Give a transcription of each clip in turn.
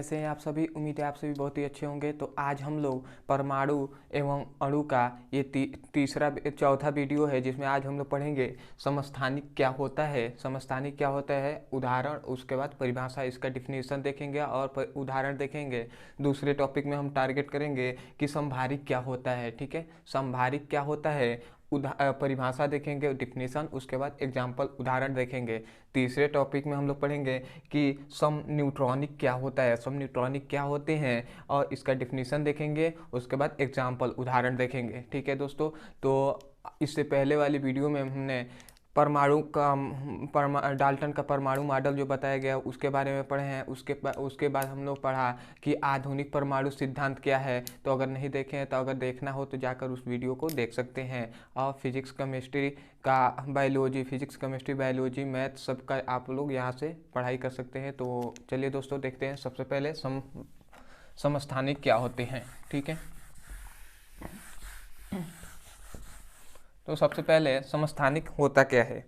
कैसे हैं आप सभी। उम्मीद है आप सभी बहुत ही अच्छे होंगे। तो आज हम लोग परमाणु एवं अणु का ये तीसरा चौथा वीडियो है, जिसमें आज हम लोग पढ़ेंगे समस्थानिक क्या होता है। समस्थानिक क्या होता है, उदाहरण, उसके बाद परिभाषा, इसका डिफिनेशन देखेंगे और उदाहरण देखेंगे। दूसरे टॉपिक में हम टारगेट करेंगे कि समभारिक क्या होता है। ठीक है, समभारिक क्या होता है, परिभाषा देखेंगे, डिफिनेशन, उसके बाद एग्जाम्पल, उदाहरण देखेंगे। तीसरे टॉपिक में हम लोग पढ़ेंगे कि सम न्यूट्रॉनिक क्या होता है, सम न्यूट्रॉनिक क्या होते हैं और इसका डिफिनेशन देखेंगे, उसके बाद एग्जाम्पल, उदाहरण देखेंगे। ठीक है दोस्तों, तो इससे पहले वाली वीडियो में हमने परमाणु का डाल्टन का परमाणु मॉडल जो बताया गया उसके बारे में पढ़े हैं। उसके बाद हम लोग पढ़ा कि आधुनिक परमाणु सिद्धांत क्या है। तो अगर नहीं देखे हैं तो अगर देखना हो तो जाकर उस वीडियो को देख सकते हैं। और फिजिक्स केमिस्ट्री का biology, physics chemistry biology math सबका आप लोग यहाँ से पढ़ाई कर सकते हैं। तो चलिए दोस्तों देखते हैं। सबसे पहले समस्थानिक क्या होते हैं। ठीक है, तो सबसे पहले समस्थानिक होता क्या है।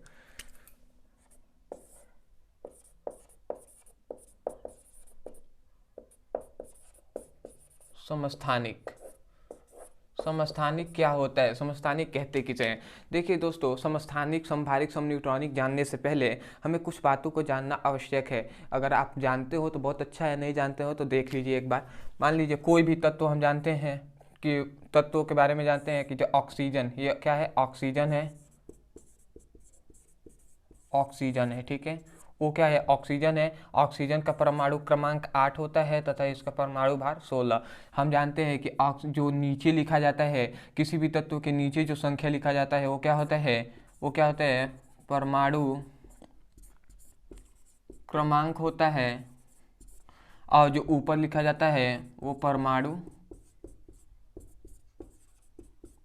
समस्थानिक समस्थानिक क्या होता है, समस्थानिक कहते किसे हैं। देखिए दोस्तों, समस्थानिक, समभारिक, समन्यूट्रॉनिक जानने से पहले हमें कुछ बातों को जानना आवश्यक है। अगर आप जानते हो तो बहुत अच्छा है, नहीं जानते हो तो देख लीजिए एक बार। मान लीजिए कोई भी तत्व हम जानते हैं कि तत्वों के बारे में जानते हैं कि जो ऑक्सीजन, ये क्या है, ऑक्सीजन है, ऑक्सीजन है। ठीक है, वो क्या है, ऑक्सीजन है। ऑक्सीजन का परमाणु क्रमांक 8 होता है तथा इसका परमाणु भार 16। हम जानते हैं कि जो नीचे लिखा जाता है, किसी भी तत्व के नीचे जो संख्या लिखा जाता है वो क्या होता है, वो क्या होता है, परमाणु क्रमांक होता है। और जो ऊपर लिखा जाता है वो परमाणु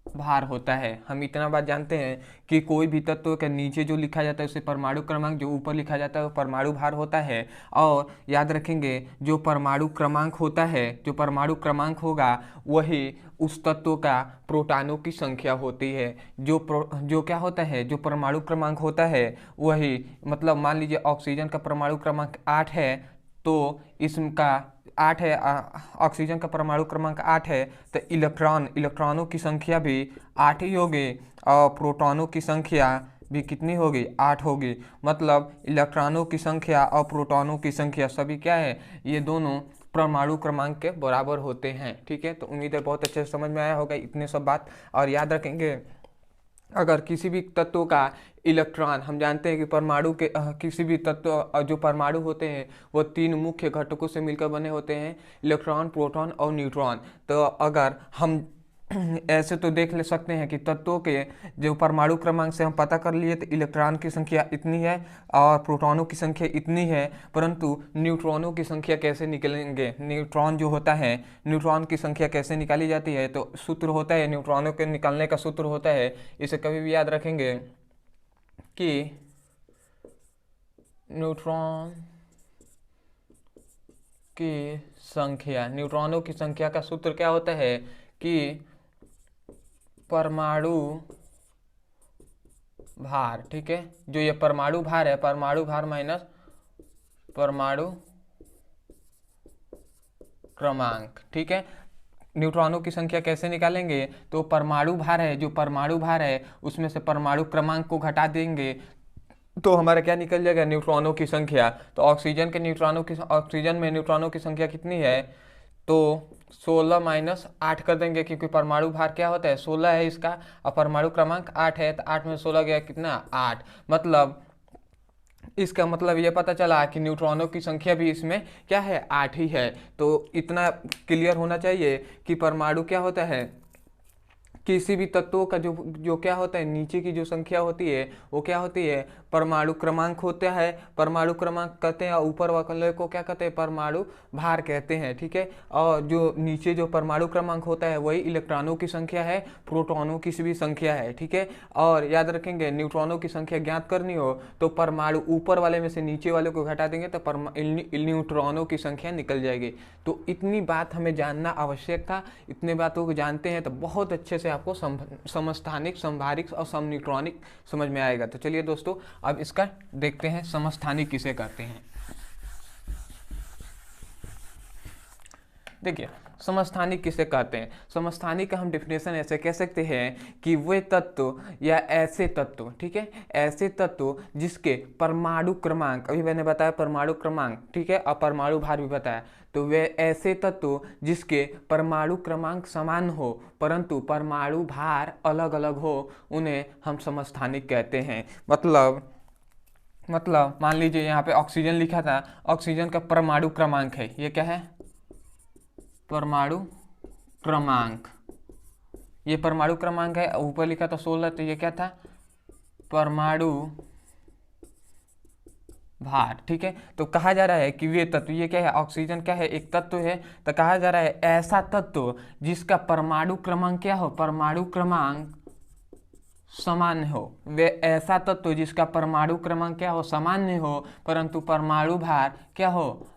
भार होता है। हम इतना बात जानते हैं कि कोई भी तत्व के नीचे जो लिखा जाता है उसे परमाणु क्रमांक, जो ऊपर लिखा जाता है वो परमाणु भार होता है। और याद रखेंगे, जो परमाणु क्रमांक होता है, जो परमाणु क्रमांक होगा वही उस तत्व का प्रोटॉनों की संख्या होती है। जो क्या होता है, जो परमाणु क्रमांक होता है वही, मतलब मान लीजिए ऑक्सीजन का परमाणु क्रमांक 8 है, तो इसका 8 है, ऑक्सीजन का परमाणु क्रमांक 8 है, तो इलेक्ट्रॉनों की संख्या भी 8 ही होगी और प्रोटॉनों की संख्या भी कितनी होगी, 8 होगी। मतलब इलेक्ट्रॉनों की संख्या और प्रोटॉनों की संख्या सभी क्या है, ये दोनों परमाणु क्रमांक के बराबर होते हैं। ठीक है, तो उम्मीद है बहुत अच्छे से समझ में आया होगा इतने सब बात। और याद रखेंगे, अगर किसी भी तत्व का इलेक्ट्रॉन, हम जानते हैं कि परमाणु के किसी भी तत्व जो परमाणु होते हैं वो 3 मुख्य घटकों से मिलकर बने होते हैं, इलेक्ट्रॉन, प्रोटॉन और न्यूट्रॉन। तो अगर हम ऐसे तो देख ले सकते हैं कि तत्वों के जो परमाणु क्रमांक से हम पता कर लिए तो इलेक्ट्रॉन की संख्या इतनी है और प्रोटॉनों की संख्या इतनी है, परंतु न्यूट्रॉनों की संख्या कैसे निकलेंगे, न्यूट्रॉन जो होता है, न्यूट्रॉन की संख्या कैसे निकाली जाती है। तो सूत्र होता है, न्यूट्रॉनों के निकालने का सूत्र होता है, इसे कभी भी याद रखेंगे कि न्यूट्रॉन की संख्या, न्यूट्रॉनों की संख्या का सूत्र क्या होता है कि परमाणु भार। ठीक है, जो ये परमाणु भार है, परमाणु भार माइनस परमाणु क्रमांक। ठीक है, न्यूट्रॉनों की संख्या कैसे निकालेंगे, तो परमाणु भार है, जो परमाणु भार है उसमें से परमाणु क्रमांक को घटा देंगे तो हमारा क्या निकल जाएगा, न्यूट्रॉनों की संख्या। तो ऑक्सीजन में न्यूट्रॉनों की संख्या कितनी है, तो 16 माइनस 8 कर देंगे, क्योंकि परमाणु भार क्या होता है, 16 है इसका और परमाणु क्रमांक 8 है, तो 8 में 16 गया कितना, 8। मतलब इसका मतलब ये पता चला कि न्यूट्रॉनों की संख्या भी इसमें क्या है, 8 ही है। तो इतना क्लियर होना चाहिए कि परमाणु क्या होता है, किसी भी तत्वों का जो जो क्या होता है, नीचे की जो संख्या होती है वो क्या होती है, परमाणु क्रमांक होता है, परमाणु क्रमांक कहते हैं, और ऊपर वाले को क्या कहते हैं, परमाणु भार कहते हैं। ठीक है, और जो नीचे जो परमाणु क्रमांक होता है वही इलेक्ट्रॉनों की संख्या है, प्रोटॉनों की भी संख्या है। ठीक है, और याद रखेंगे, न्यूट्रॉनों की संख्या ज्ञात करनी हो तो परमाणु ऊपर वाले में से नीचे वाले को घटा देंगे तो न्यूट्रॉनों की संख्या निकल जाएगी। तो इतनी बात हमें जानना आवश्यक था। इतने बातों को जानते हैं तो बहुत अच्छे से आपको समस्थानिक, समभारिक और समन्यूट्रॉनिक समझ में आएगा। तो चलिए दोस्तों, अब इसका देखते हैं समस्थानिक किसे कहते हैं। देखिए समस्थानिक किसे कहते हैं? समस्थानिक का हम डिफिनेशन ऐसे कह सकते हैं कि वे तत्व या ऐसे तत्व, ठीक है, ऐसे तत्व जिसके परमाणु क्रमांक, अभी मैंने बताया परमाणु क्रमांक, ठीक है, और परमाणु भार भी बताया, तो वे ऐसे तत्व जिसके परमाणु क्रमांक समान हो परंतु परमाणु भार अलग अलग हो, उन्हें हम समस्थानिक कहते हैं। मतलब मान लीजिए यहाँ पे ऑक्सीजन लिखा था, ऑक्सीजन का परमाणु क्रमांक है, ये क्या है? परमाणु क्रमांक, ये परमाणु क्रमांक है। ऊपर लिखा था 16, तो ये क्या था? परमाणु भार, ठीक है। तो कहा जा रहा है कि वे तत्व, ये क्या है? ऑक्सीजन क्या है? एक तत्व है। तो कहा जा रहा है ऐसा तत्व जिसका परमाणु क्रमांक क्या हो? परमाणु क्रमांक सामान्य हो। वे ऐसा तत्व जिसका परमाणु क्रमांक क्या हो? सामान्य हो, परंतु परमाणु भार क्या हो?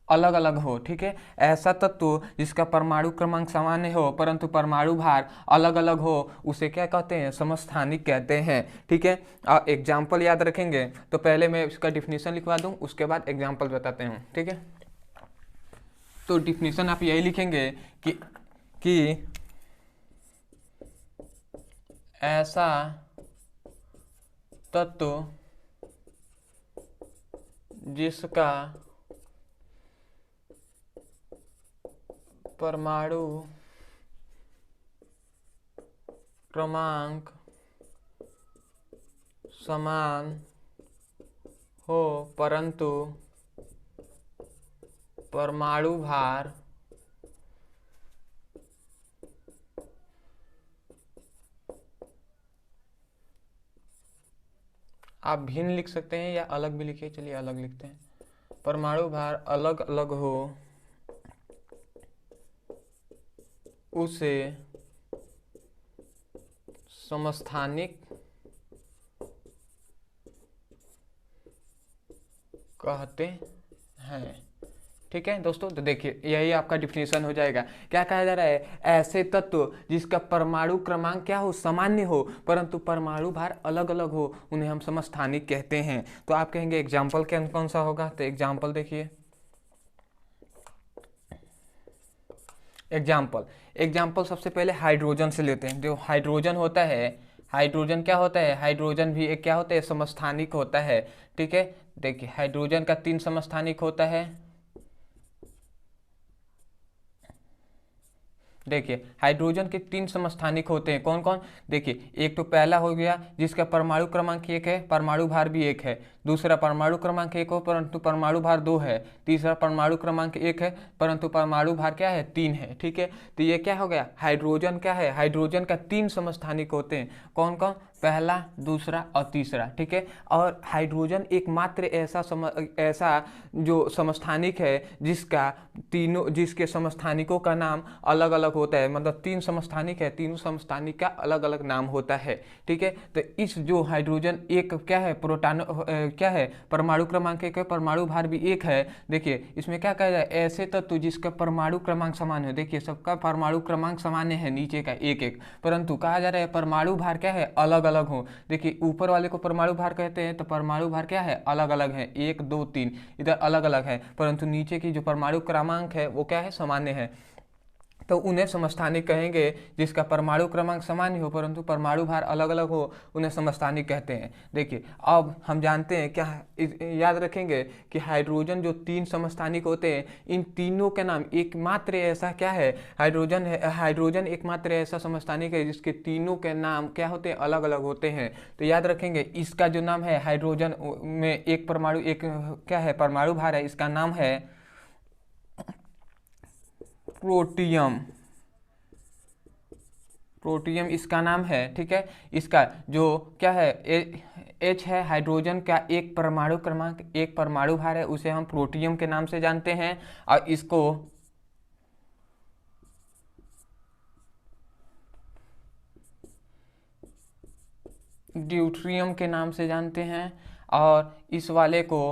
अलग अलग हो, ठीक है। ऐसा तत्व जिसका परमाणु क्रमांक सामान्य हो परंतु परमाणु भार अलग अलग हो, उसे क्या कहते हैं? समस्थानिक कहते हैं, ठीक है। एग्जाम्पल याद रखेंगे तो पहले मैं इसका डिफिनीशन लिखवा दूं, उसके बाद एग्जाम्पल बताते हैं, ठीक है। तो डिफिनीशन आप यही लिखेंगे कि ऐसा तत्व जिसका परमाणु क्रमांक समान हो परंतु परमाणु भार आप भिन्न लिख सकते हैं या अलग भी लिखिए, चलिए अलग लिखते हैं। परमाणु भार अलग अलग हो उसे समस्थानिक कहते हैं, ठीक है दोस्तों। तो देखिए यही आपका डिफिनेशन हो जाएगा। क्या कहा जा रहा है? ऐसे तत्व जिसका परमाणु क्रमांक क्या हो? सामान्य हो, परंतु परमाणु भार अलग अलग हो, उन्हें हम समस्थानिक कहते हैं। तो आप कहेंगे एग्जाम्पल कौन सा होगा? तो एग्जाम्पल देखिए, एग्जाम्पल सबसे पहले हाइड्रोजन से लेते हैं। जो हाइड्रोजन होता है, हाइड्रोजन क्या होता है? हाइड्रोजन भी एक क्या होता है? समस्थानिक होता है, ठीक है। देखिए हाइड्रोजन का 3 समस्थानिक होता है। देखिए हाइड्रोजन के 3 समस्थानिक होते हैं, कौन कौन? देखिए एक तो पहला हो गया जिसका परमाणु क्रमांक 1 है, परमाणु भार भी 1 है। दूसरा परमाणु क्रमांक 1 हो परंतु परमाणु भार 2 है। तीसरा परमाणु क्रमांक 1 है परंतु परमाणु भार क्या है? 3 है, ठीक है। तो ये क्या हो गया? हाइड्रोजन क्या है? हाइड्रोजन का 3 समस्थानिक होते हैं, कौन कौन? पहला, दूसरा और तीसरा, ठीक है। और हाइड्रोजन एकमात्र ऐसा जो समस्थानिक है जिसके समस्थानिकों का नाम अलग अलग होता है। मतलब 3 समस्थानिक है, तीनों समस्थानिक का अलग अलग नाम होता है, ठीक है। तो इस जो हाइड्रोजन एक क्या है? क्या है? परमाणु क्रमांक 1 है, परमाणु भार भी 1 है। देखिए इसमें क्या कहा जाए? ऐसे तत्व जिसका परमाणु क्रमांक समान है। देखिए सबका परमाणु क्रमांक सामान्य है, नीचे का 1 परंतु कहा जा रहा है परमाणु भार क्या है? अलग अलग हो। देखिए ऊपर वाले को परमाणु भार कहते हैं, तो परमाणु भार क्या है? अलग अलग है, 1 2 3 इधर अलग अलग है, परंतु नीचे की जो परमाणु क्रमांक है वो क्या है? सामान्य है। तो उन्हें समस्थानिक कहेंगे। जिसका परमाणु क्रमांक सामान्य हो परंतु परमाणु भार अलग अलग हो, उन्हें समस्थानिक कहते हैं। देखिए अब हम जानते हैं क्या, याद रखेंगे कि हाइड्रोजन जो 3 समस्थानिक होते हैं, इन तीनों के नाम एकमात्र ऐसा क्या है? हाइड्रोजन एकमात्र ऐसा समस्थानिक है जिसके तीनों के नाम क्या होते हैं? अलग अलग होते हैं। तो याद रखेंगे इसका जो नाम है, हाइड्रोजन में एक परमाणु एक क्या है? परमाणु भार है, इसका नाम है प्रोटियम। प्रोटियम इसका नाम है, ठीक है। इसका जो क्या है? एच है, हाइड्रोजन का एक परमाणु क्रमांक, एक परमाणु भार है, उसे हम प्रोटियम के नाम से जानते हैं। और इसको ड्यूट्रियम के नाम से जानते हैं। और इस वाले को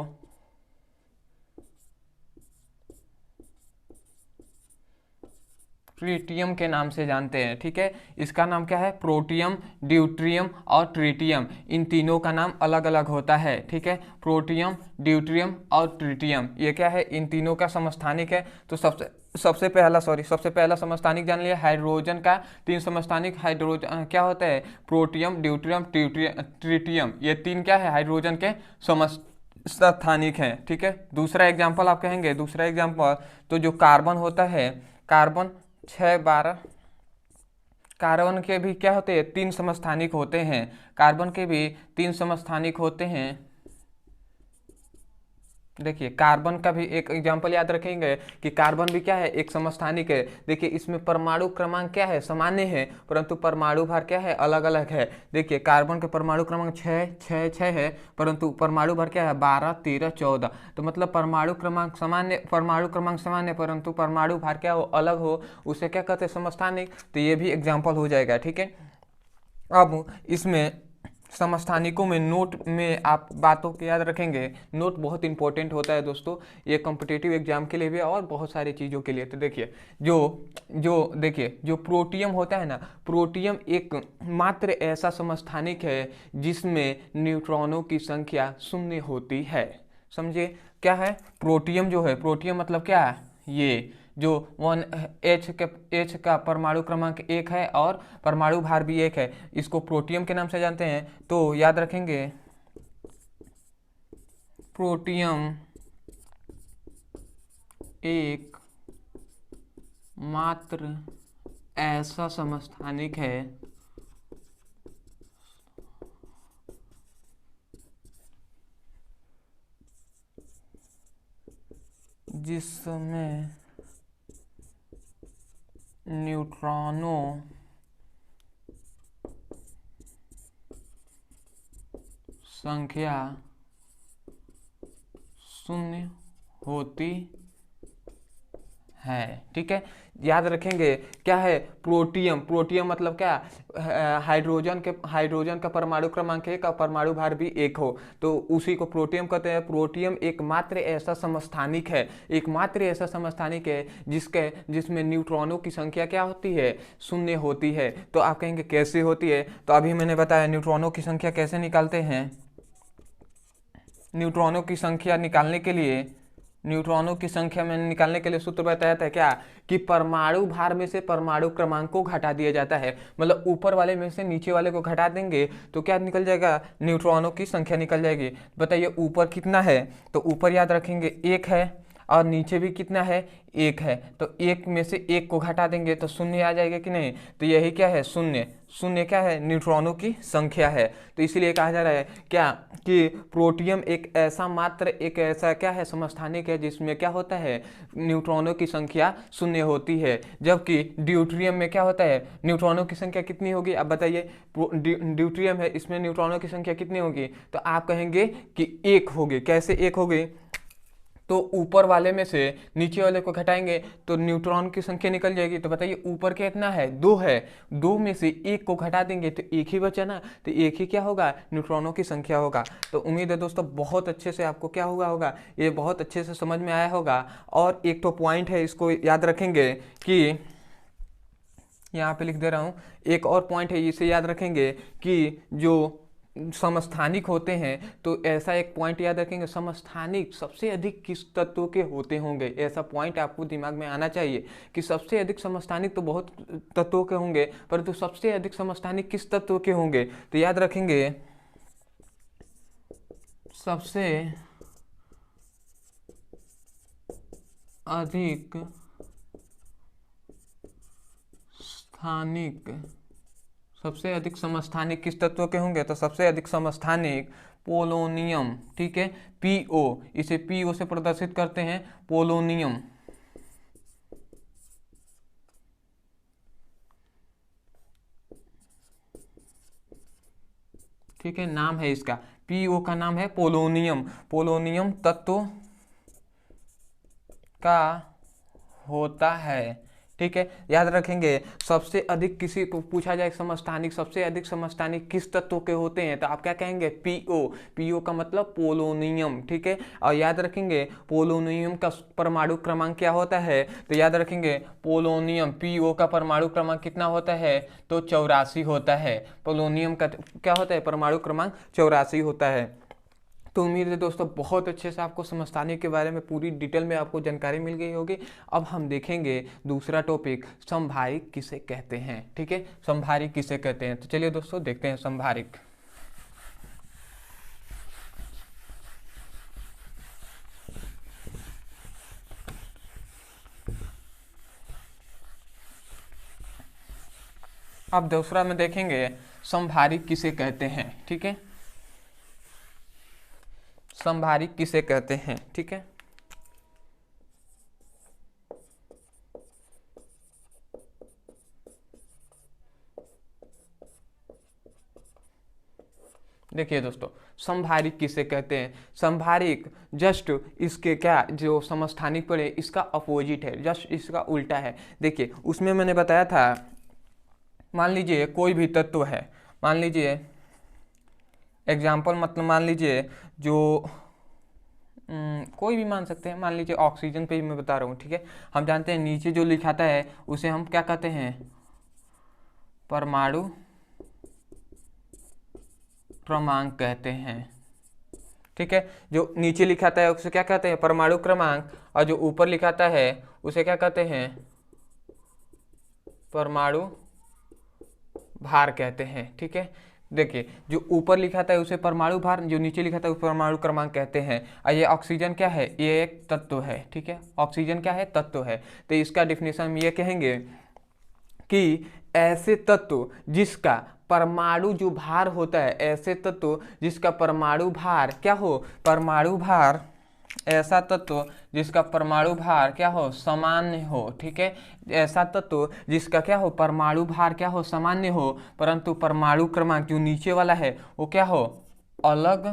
ट्रिटियम के नाम से जानते हैं। ठीक है, इसका नाम क्या है? प्रोटियम, ड्यूट्रियम और ट्रिटियम। इन तीनों का नाम अलग अलग होता है। ठीक है, प्रोटियम, ड्यूट्रियम और ट्रिटियम, ये क्या है? इन तीनों का समस्थानिक है। तो सबसे पहला समस्थानिक जान लिया हाइड्रोजन का। तीन समस्थानिक हाइड्रोजन क्या होता है? प्रोटियम, ड्यूट्रियम, ट्रिटियम, ये तीन क्या है? हाइड्रोजन के समस्थानिक हैं। ठीक है, दूसरा एग्जाम्पल आप कहेंगे, दूसरा एग्जाम्पल तो जो कार्बन होता है, कार्बन 6 12, कार्बन के भी क्या होते हैं? तीन समस्थानिक होते हैं। कार्बन के भी तीन समस्थानिक होते हैं। देखिए, कार्बन का भी एक एग्जाम्पल याद रखेंगे कि कार्बन भी क्या है? एक समस्थानिक है। देखिए, इसमें परमाणु क्रमांक क्या है? सामान्य है, परंतु परमाणु भार क्या है? अलग अलग है। देखिए, कार्बन का परमाणु क्रमांक 6 है, परंतु परमाणु भार क्या है? 12 13 14। तो मतलब परमाणु क्रमांक सामान्य, परंतु परमाणु भार क्या हो? अलग हो, उसे क्या कहते हैं? समस्थानिक। तो ये भी एग्जाम्पल हो जाएगा। ठीक है, अब इसमें समस्थानिकों में नोट में आप बातों को याद रखेंगे। नोट बहुत इंपॉर्टेंट होता है दोस्तों, ये कॉम्पिटिटिव एग्जाम के लिए भी और बहुत सारी चीज़ों के लिए। तो देखिए, जो प्रोटियम होता है ना, प्रोटियम एक मात्र ऐसा समस्थानिक है जिसमें न्यूट्रॉनों की संख्या शून्य होती है। समझिए क्या है प्रोटियम? जो है प्रोटियम मतलब क्या है? ये जो एच का परमाणु क्रमांक 1 है और परमाणु भार भी 1 है, इसको प्रोटियम के नाम से जानते हैं। तो याद रखेंगे, प्रोटियम एक मात्र ऐसा समस्थानिक है जिसमें न्यूट्रॉनों संख्या शून्य होती है। ठीक है, याद रखेंगे क्या है? प्रोटियम मतलब क्या? हाइड्रोजन का परमाणु क्रमांक 1 और परमाणु भार भी 1 हो, तो उसी को प्रोटियम कहते हैं। प्रोटियम एकमात्र ऐसा समस्थानिक है जिसमें न्यूट्रॉनों की संख्या क्या होती है? शून्य होती है। तो आप कहेंगे कैसे होती है? तो अभी मैंने बताया न्यूट्रॉनों की संख्या कैसे निकालते हैं। न्यूट्रॉनों की संख्या निकालने के लिए सूत्र बताया था क्या? कि परमाणु भार में से परमाणु क्रमांक को घटा दिया जाता है। मतलब ऊपर वाले में से नीचे वाले को घटा देंगे तो क्या निकल जाएगा? न्यूट्रॉनों की संख्या निकल जाएगी। बताइए ऊपर कितना है? तो ऊपर याद रखेंगे 1 है, और नीचे भी कितना है? 1 है। तो 1 में से 1 को घटा देंगे तो शून्य आ जाएगा कि नहीं? तो यही क्या है? शून्य क्या है? न्यूट्रॉनों की संख्या है। तो इसलिए कहा जा रहा है क्या? कि प्रोटियम एक ऐसा क्या है? समस्थानिक है जिसमें क्या होता है? न्यूट्रॉनों की संख्या शून्य होती है। जबकि ड्यूट्रियम में क्या होता है? न्यूट्रॉनों की संख्या कितनी होगी? अब बताइए, ड्यूट्रियम है, इसमें न्यूट्रॉनों की संख्या कितनी होगी? तो आप कहेंगे कि 1 होगी। कैसे 1 होगी? तो ऊपर वाले में से नीचे वाले को घटाएंगे तो न्यूट्रॉन की संख्या निकल जाएगी। तो बताइए ऊपर कितना है? 2 है। 2 में से 1 को घटा देंगे तो 1 ही बचा ना, तो 1 ही क्या होगा? न्यूट्रॉनों की संख्या होगा। तो उम्मीद है दोस्तों बहुत अच्छे से आपको क्या होगा ये बहुत अच्छे से समझ में आया होगा। और एक तो पॉइंट है, इसको याद रखेंगे कि यहाँ पे लिख दे रहा हूँ, एक और पॉइंट है, इसे याद रखेंगे कि जो समस्थानिक होते हैं, तो ऐसा एक पॉइंट याद रखेंगे, समस्थानिक सबसे अधिक किस तत्व के होते होंगे? ऐसा पॉइंट आपको दिमाग में आना चाहिए कि सबसे अधिक समस्थानिक तो बहुत तत्वों के होंगे, परंतु सबसे अधिक समस्थानिक किस तत्व के होंगे? तो याद रखेंगे सबसे अधिक समस्थानिक किस तत्व के होंगे? तो सबसे अधिक समस्थानिक पोलोनियम। ठीक है, पीओ, इसे पीओ से प्रदर्शित करते हैं, पोलोनियम। ठीक है, नाम है इसका, पीओ का नाम है पोलोनियम। पोलोनियम तत्व का होता है। ठीक है, याद रखेंगे। सबसे अधिक किसी को पूछा जाए समस्थानिक, सबसे अधिक समस्थानिक किस तत्व के होते हैं, तो आप क्या कहेंगे, पीओ। पीओ का मतलब पोलोनियम। ठीक है, और याद रखेंगे पोलोनियम का परमाणु क्रमांक क्या होता है, तो याद रखेंगे पोलोनियम पीओ का परमाणु क्रमांक कितना होता है, तो 84 होता है। पोलोनियम का क्या होता है, परमाणु क्रमांक 84 होता है। तो उम्मीद है दोस्तों बहुत अच्छे से आपको समस्थानिक के बारे में पूरी डिटेल में आपको जानकारी मिल गई होगी। अब हम देखेंगे दूसरा टॉपिक, संभारिक किसे कहते हैं। ठीक है, संभारिक किसे कहते हैं, तो चलिए दोस्तों देखते हैं संभारिक। अब दूसरा में देखेंगे संभारिक किसे कहते हैं। ठीक है, संभारिक किसे कहते हैं। ठीक है, देखिए दोस्तों संभारिक किसे कहते हैं। संभारिक जस्ट इसके क्या जो समस्थानिक पड़े इसका अपोजिट है, जस्ट इसका उल्टा है। देखिए उसमें मैंने बताया था, मान लीजिए कोई भी तत्व है, मान लीजिए एग्जाम्पल मतलब मान लीजिए जो कोई भी मान सकते हैं, मान लीजिए ऑक्सीजन पे ही मैं बता रहा हूँ। ठीक है, हम जानते हैं नीचे जो लिखाता है उसे हम क्या कहते हैं, परमाणु क्रमांक कहते हैं। ठीक है, जो नीचे लिखाता है उसे क्या कहते हैं, परमाणु क्रमांक, और जो ऊपर लिखाता है उसे क्या कहते हैं, परमाणु भार कहते हैं। ठीक है, देखिए जो ऊपर लिखा था उसे परमाणु भार, जो नीचे लिखा था उसे परमाणु क्रमांक कहते हैं। और ये ऑक्सीजन क्या है, ये एक तत्व है। ठीक है, ऑक्सीजन क्या है, तत्व है। तो इसका डिफिनेशन हम ये कहेंगे कि ऐसे तत्व जिसका परमाणु जो भार होता है, ऐसे तत्व जिसका परमाणु भार क्या हो, परमाणु भार, ऐसा तत्व जिसका परमाणु भार क्या हो, सामान्य हो। ठीक है, ऐसा तत्व जिसका क्या हो, परमाणु भार क्या हो, सामान्य हो, परंतु परमाणु क्रमांक जो नीचे वाला है वो क्या हो, अलग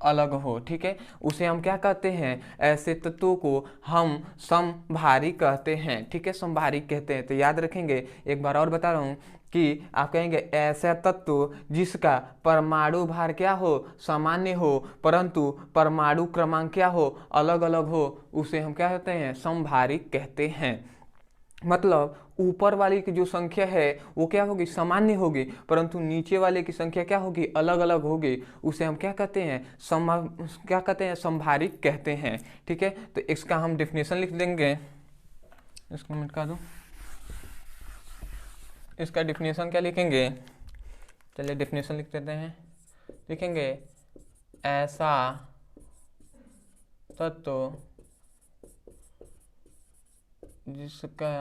अलग हो। ठीक है, उसे हम क्या कहते हैं, ऐसे तत्वों को हम समभारिक कहते हैं। ठीक है, समभारिक कहते हैं। तो याद रखेंगे, एक बार और बता रहा हूँ कि आप कहेंगे ऐसा तत्व जिसका परमाणु भार क्या हो, सामान्य हो, परंतु परमाणु क्रमांक क्या हो, अलग अलग हो, उसे हम क्या कहते हैं, समभारिक कहते हैं। मतलब ऊपर वाले की जो संख्या है वो क्या होगी, सामान्य होगी, परंतु नीचे वाले की संख्या क्या होगी, अलग अलग होगी, उसे हम क्या कहते हैं, क्या कहते हैं, समभारिक कहते हैं। ठीक है, तो इसका हम डिफिनेशन लिख देंगे, इसको मिटा दूं, इसका डिफिनेशन क्या लिखेंगे, चलिए डिफिनेशन लिख देते हैं। लिखेंगे ऐसा तत्व जिसका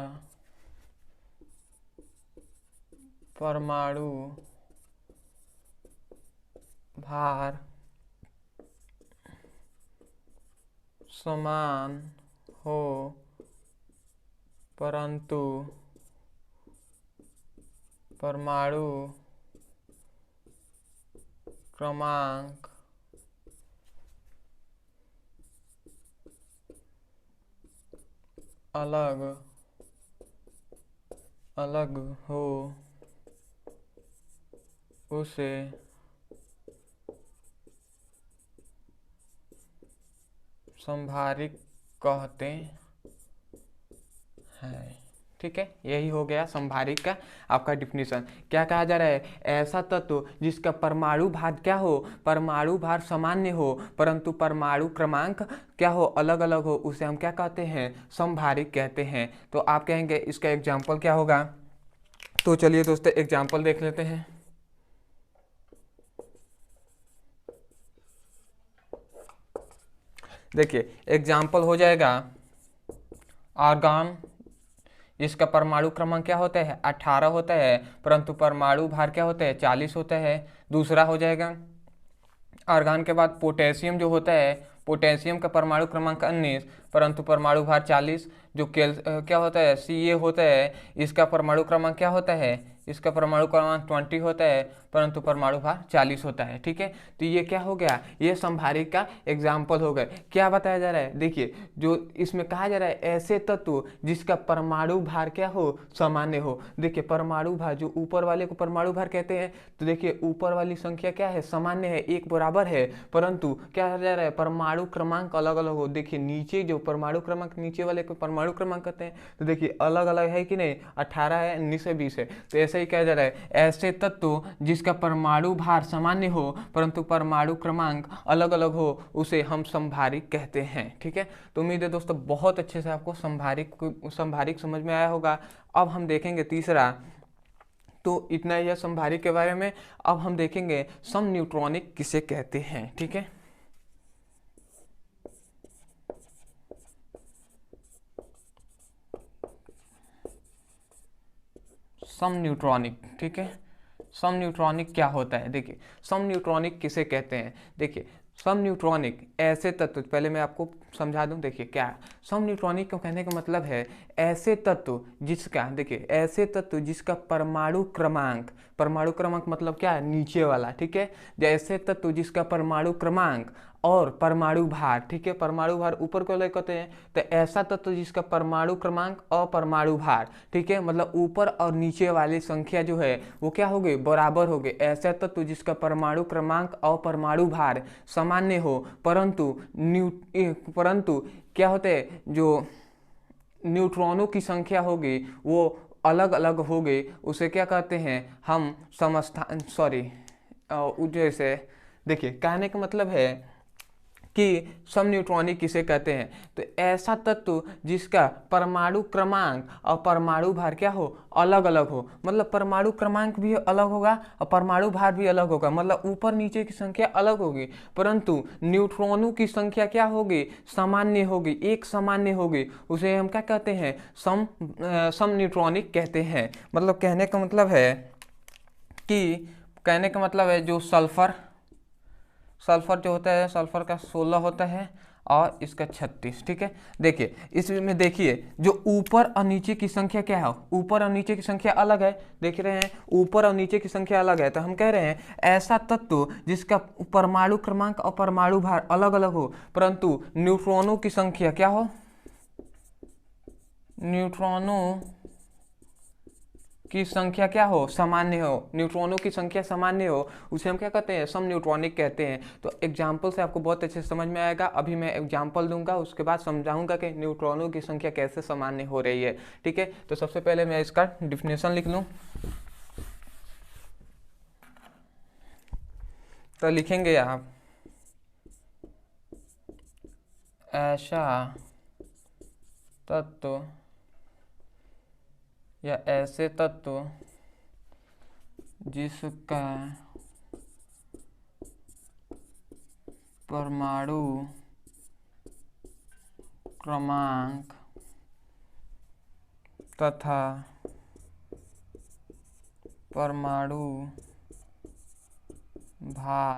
परमाणु भार समान हो, परंतु परमाणु क्रमांक अलग अलग हो, उसे समभारिक कहते हैं। ठीक है, यही हो गया समभारिक का आपका डिफिनेशन। क्या कहा जा रहा है, ऐसा तत्व जिसका परमाणु भार क्या हो, परमाणु भार सामान्य हो, परंतु परमाणु क्रमांक क्या हो, अलग अलग हो, उसे हम क्या कहते हैं, समभारिक कहते हैं। तो आप कहेंगे इसका एग्जाम्पल क्या होगा, तो चलिए दोस्तों एग्जाम्पल देख लेते हैं। देखिए एग्जाम्पल हो जाएगा आर्गन, इसका परमाणु क्रमांक क्या होता है, 18 होता है, परंतु परमाणु भार क्या होता है, 40 होता है। दूसरा हो जाएगा आर्गन के बाद पोटेशियम जो होता है, पोटेशियम का परमाणु क्रमांक 19, परंतु परमाणु भार 40। जो क्या होता है, Ca होता है, इसका परमाणु क्रमांक क्या होता है, इसका परमाणु क्रमांक 20 होता है परंतु परमाणु भार 40 होता है। ठीक है, तो ये क्या हो गया, ये संभारिक का एग्जाम्पल हो गए। क्या बताया जा रहा है, देखिए जो इसमें कहा जा रहा है ऐसे तत्व जिसका परमाणु भार क्या हो, सामान्य हो। देखिए परमाणु भार, जो ऊपर वाले को परमाणु भार कहते हैं, तो देखिए ऊपर वाली संख्या क्या है, सामान्य है, एक बराबर है, परंतु क्या कहा जा रहा है, परमाणु क्रमांक अलग अलग हो। देखिए नीचे जो परमाणु क्रमांक, नीचे वाले को परमाणु क्रमांक कहते हैं, तो देखिए अलग अलग है कि नहीं, 18 है, 19 है, 20 है। तो ऐसा ही कहा जा रहा है ऐसे तत्व जिसका परमाणु भार सामान्य हो परंतु परमाणु क्रमांक अलग अलग हो, उसे हम संभारिक कहते हैं। ठीक है, तो उम्मीद है दोस्तों बहुत अच्छे से आपको संभारिक समझ में आया होगा। अब हम देखेंगे तीसरा, तो इतना ही है संभारिक के बारे में। अब हम देखेंगे सम न्यूट्रॉनिक किसे कहते हैं। ठीक है, सम न्यूट्रॉनिक। ठीक है, सम न्यूट्रॉनिक क्या होता है, देखिए सम न्यूट्रॉनिक किसे कहते हैं। देखिए सम न्यूट्रॉनिक ऐसे तत्व, पहले मैं आपको समझा दूं, देखिए क्या है सम न्यूट्रॉनिक को कहने का मतलब है ऐसे तत्व जिसका, देखिए ऐसे तत्व जिसका परमाणु क्रमांक मतलब क्या है, नीचे वाला। ठीक है, जैसे तत्व जिसका परमाणु क्रमांक और परमाणु भार, ठीक है, परमाणु भार ऊपर को ले कहते हैं, तो ऐसा तत्व जिसका परमाणु क्रमांक और परमाणु भार, ठीक है, मतलब ऊपर और नीचे वाली संख्या जो है वो क्या हो गई, बराबर हो गई। ऐसा तत्व जिसका परमाणु क्रमांक और परमाणु भार सामान्य हो परंतु क्या होते हैं, जो न्यूट्रॉनों की संख्या होगी वो अलग अलग होगी, उसे क्या कहते हैं हम समस्थान, जैसे देखिए कहने का मतलब है कि सम न्यूट्रॉनिक किसे कहते हैं, तो ऐसा तत्व जिसका परमाणु क्रमांक और परमाणु भार क्या हो, अलग अलग हो। मतलब परमाणु क्रमांक भी अलग होगा और परमाणु भार भी अलग होगा, मतलब ऊपर नीचे की संख्या अलग होगी, परंतु न्यूट्रॉनों की संख्या क्या होगी, सामान्य होगी, एक सामान्य होगी। उसे हम क्या कहते हैं, सम न्यूट्रॉनिक कहते हैं। मतलब कहने का मतलब है जो सल्फर जो होता है, सल्फर का 16 होता है और इसका 36। ठीक है, देखिए इसमें देखिए जो ऊपर और नीचे की संख्या क्या है, ऊपर और नीचे की संख्या अलग है, देख रहे हैं ऊपर और नीचे की संख्या अलग है, तो हम कह रहे हैं ऐसा तत्व जिसका परमाणु क्रमांक और परमाणु भार अलग अलग हो परंतु न्यूट्रॉनों की संख्या क्या हो, न्यूट्रॉनों की संख्या क्या हो, सामान्य हो, न्यूट्रॉनों की संख्या सामान्य हो, उसे हम क्या कहते हैं, सम न्यूट्रॉनिक कहते हैं। तो एग्जाम्पल से आपको बहुत अच्छे से समझ में आएगा। अभी मैं एग्जाम्पल दूंगा, उसके बाद समझाऊंगा कि न्यूट्रॉनों की संख्या कैसे सामान्य हो रही है। ठीक है, तो सबसे पहले मैं इसका डिफिनेशन लिख लूँ, तो लिखेंगे आप ऐसा तत्व या ऐसे तत्व जिसका परमाणु क्रमांक तथा परमाणु भार